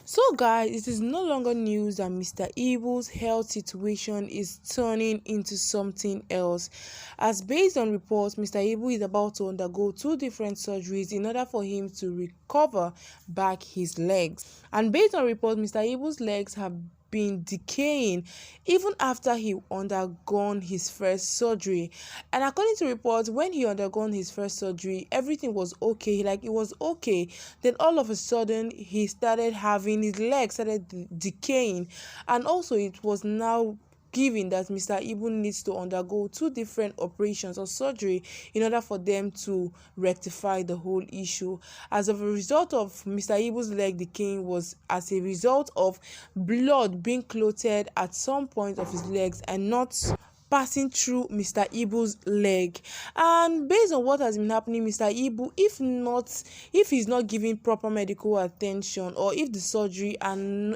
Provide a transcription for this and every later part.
So, guys, it is no longer news that Mr. Ibu's health situation is turning into something else. As based on reports, Mr. Ibu is about to undergo two different surgeries in order for him to recover back his legs. And based on reports, Mr. Ibu's legs have been decaying even after he undergone his first surgery. And according to reports, when he undergone his first surgery, everything was okay, like it was okay. Then all of a sudden he started having his legs started decaying, and also it was now given that Mr. Ibu needs to undergo two different operations or surgery in order for them to rectify the whole issue. As a result of Mr. Ibu's leg decaying was as a result of blood being clotted at some point of his legs and not passing through Mr. Ibu's leg. And based on what has been happening, Mr. Ibu, if he's not giving proper medical attention, or if the surgery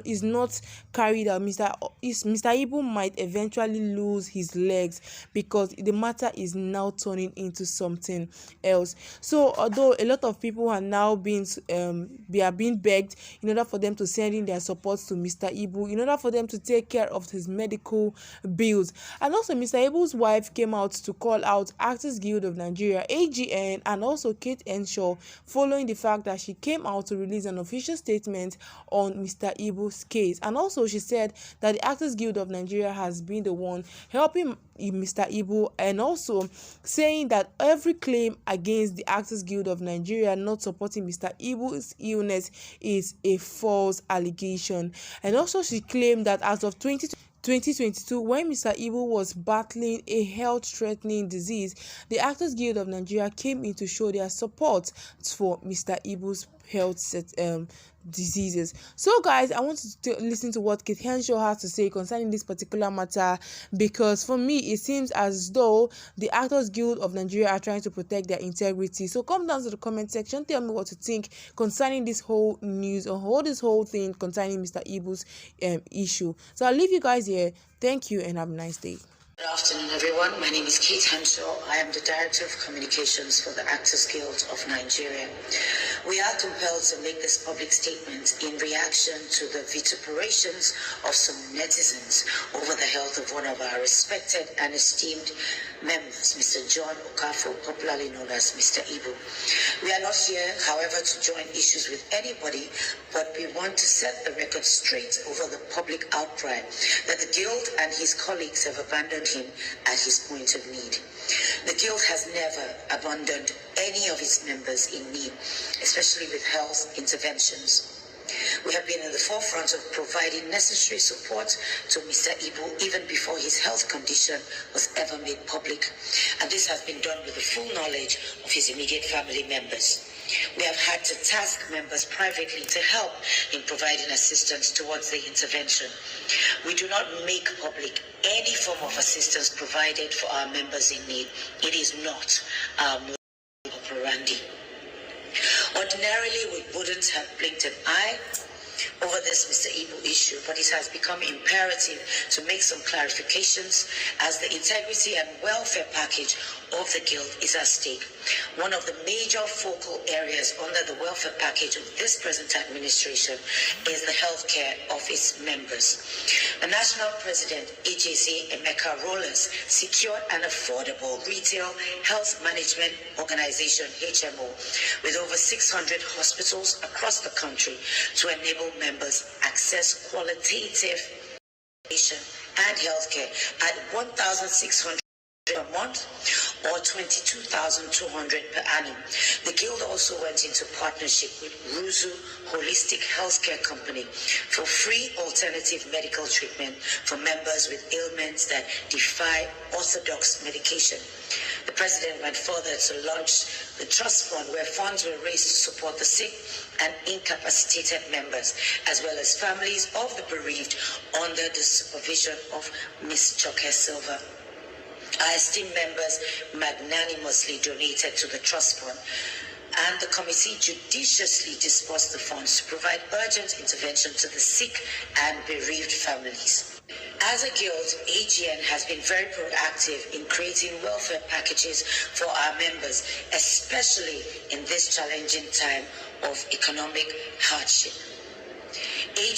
is not carried out, Mr. Ibu might eventually lose his legs, because the matter is now turning into something else. So although a lot of people are now being begged in order for them to send in their support to Mr. Ibu, in order for them to take care of his medical bills. And also Mr. Ibu's wife came out to call out Actors Guild of Nigeria, AGN, and also Kate Henshaw, following the fact that she came out to release an official statement on Mr. Ibu's case. And also she said that the Actors Guild of Nigeria has been the one helping Mr. Ibu, and also saying that every claim against the Actors Guild of Nigeria not supporting Mr. Ibu's illness is a false allegation. And also she claimed that as of 2022, when Mr. Ibu was battling a health-threatening disease, the Actors Guild of Nigeria came in to show their support for Mr. Ibu's health diseases. So guys, I want to listen to what Kate Henshaw has to say concerning this particular matter, because for me it seems as though the Actors Guild of Nigeria are trying to protect their integrity. So come down to the comment section, tell me what you think concerning this whole news, or this whole thing concerning Mr. Ibu's issue. So I'll leave you guys here. Thank you and have a nice day. Good afternoon, everyone. My name is Kate Henshaw. I am the Director of Communications for the Actors Guild of Nigeria. We are compelled to make this public statement in reaction to the vituperations of some netizens over the health of one of our respected and esteemed members, Mr. John Okafor, popularly known as Mr. Ibu. We are not here, however, to join issues with anybody, but we want to set the record straight over the public outcry that the Guild and his colleagues have abandoned him at his point of need. The Guild has never abandoned any of its members in need, especially with health interventions. We have been in the forefront of providing necessary support to Mr. Ibu even before his health condition was ever made public, and this has been done with the full knowledge of his immediate family members. We have had to task members privately to help in providing assistance towards the intervention. We do not make public any form of assistance provided for our members in need. It is not our modus operandi. Ordinarily, we wouldn't have blinked an eye over this Mr. Ibu issue, but it has become imperative to make some clarifications as the integrity and welfare package of the Guild is at stake. One of the major focal areas under the welfare package of this present administration is the healthcare of its members. The National President, AJC Emeka Rollins, secured an affordable retail health management organization, HMO, with over 600 hospitals across the country to enable members access qualitative education and healthcare at 1,600 a month or 22,200 per annum. The Guild also went into partnership with Ruzu Holistic Healthcare Company for free alternative medical treatment for members with ailments that defy orthodox medication. The President went further to launch the Trust Fund, where funds were raised to support the sick and incapacitated members, as well as families of the bereaved, under the supervision of Ms. Joke Silva. Our esteemed members magnanimously donated to the Trust Fund, and the committee judiciously disbursed the funds to provide urgent intervention to the sick and bereaved families. As a Guild, AGN has been very proactive in creating welfare packages for our members, especially in this challenging time of economic hardship.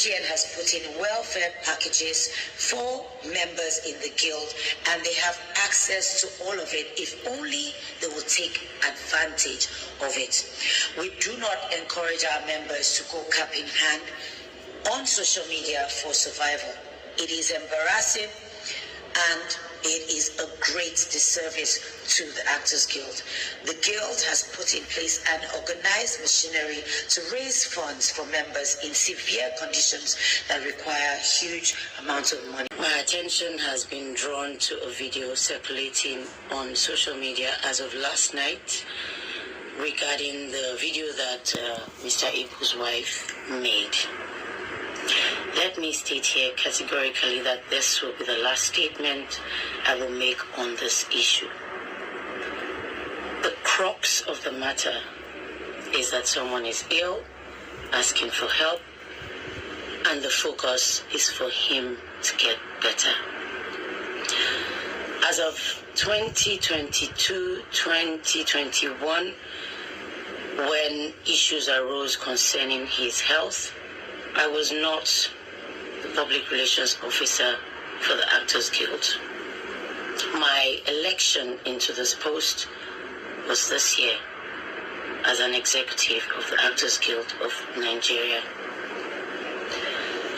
AGN has put in welfare packages for members in the guild, and they have access to all of it if only they will take advantage of it. We do not encourage our members to go cap in hand on social media for survival. It is embarrassing and it is a great disservice to the Actors Guild. The Guild has put in place an organized machinery to raise funds for members in severe conditions that require huge amounts of money. My attention has been drawn to a video circulating on social media as of last night regarding the video that Mr. Ibu's wife made. Let me state here categorically that this will be the last statement I will make on this issue. The crux of the matter is that someone is ill, asking for help, and the focus is for him to get better. As of 2022, 2021, when issues arose concerning his health, I was not the public relations officer for the Actors Guild. My election into this post was this year as an executive of the Actors Guild of Nigeria.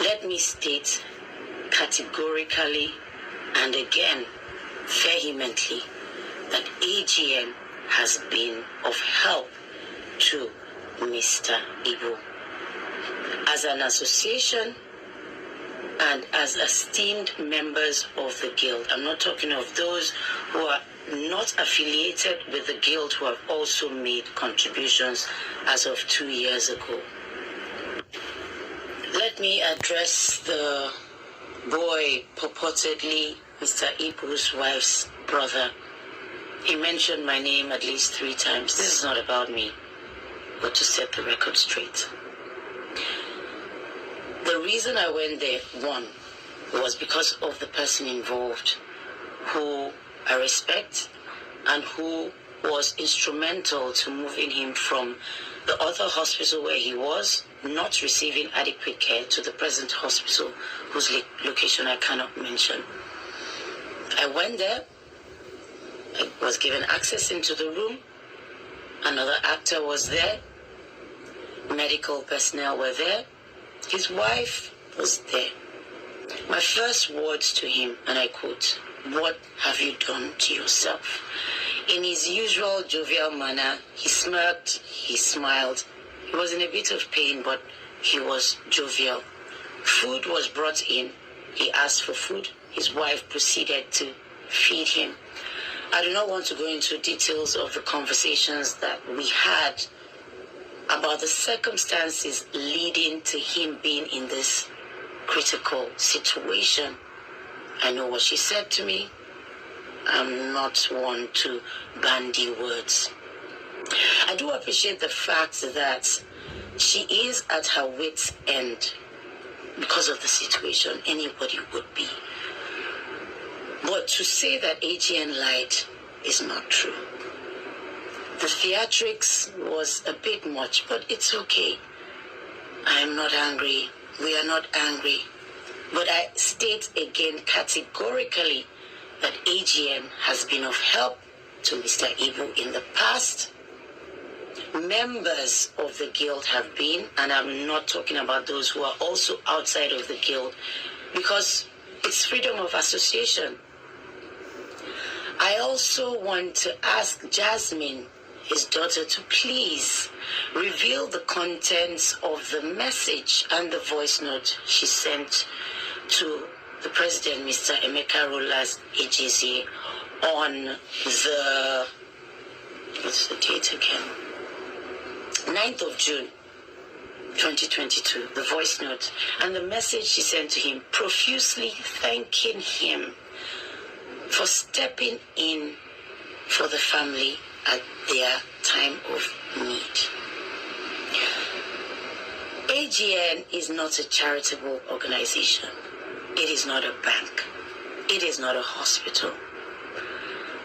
Let me state categorically and again vehemently that AGN has been of help to Mr. Ibu. As an association and as esteemed members of the Guild, I'm not talking of those who are not affiliated with the Guild who have also made contributions as of 2 years ago. Let me address the boy, purportedly Mr. Ibu's wife's brother. He mentioned my name at least 3 times. This is not about me, but to set the record straight. The reason I went there, one, was because of the person involved, who I respect and who was instrumental to moving him from the other hospital where he was, not receiving adequate care, to the present hospital, whose location I cannot mention. I went there, I was given access into the room, another actor was there, medical personnel were there, his wife was there. My first words to him, and I quote, "What have you done to yourself?" In his usual jovial manner, he smirked, he smiled. He was in a bit of pain, but he was jovial. Food was brought in. He asked for food. His wife proceeded to feed him. I do not want to go into details of the conversations that we had about the circumstances leading to him being in this critical situation. I know what she said to me. I'm not one to bandy words. I do appreciate the fact that she is at her wit's end because of the situation. Anybody would be. But to say that AGN lied is not true. The theatrics was a bit much, but it's okay. I am not angry. We are not angry. But I state again categorically that AGN has been of help to Mr. Ibu in the past. Members of the Guild have been, and I'm not talking about those who are also outside of the Guild, because it's freedom of association. I also want to ask Jasmine, his daughter, to please reveal the contents of the message and the voice note she sent to the President, Mr. Emeka Rola's AGC, on the, what's the date again? 9th of June, 2022, the voice note, and the message she sent to him, profusely thanking him for stepping in for the family at their time of need. AGN is not a charitable organization. It is not a bank. It is not a hospital.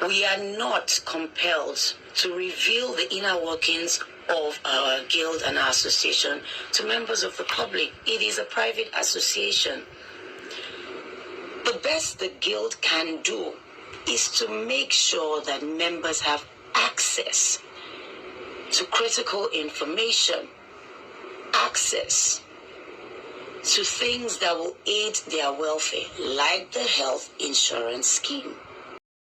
We are not compelled to reveal the inner workings of our guild and our association to members of the public. It is a private association. The best the guild can do is to make sure that members have access to critical information, access to things that will aid their welfare, like the health insurance scheme.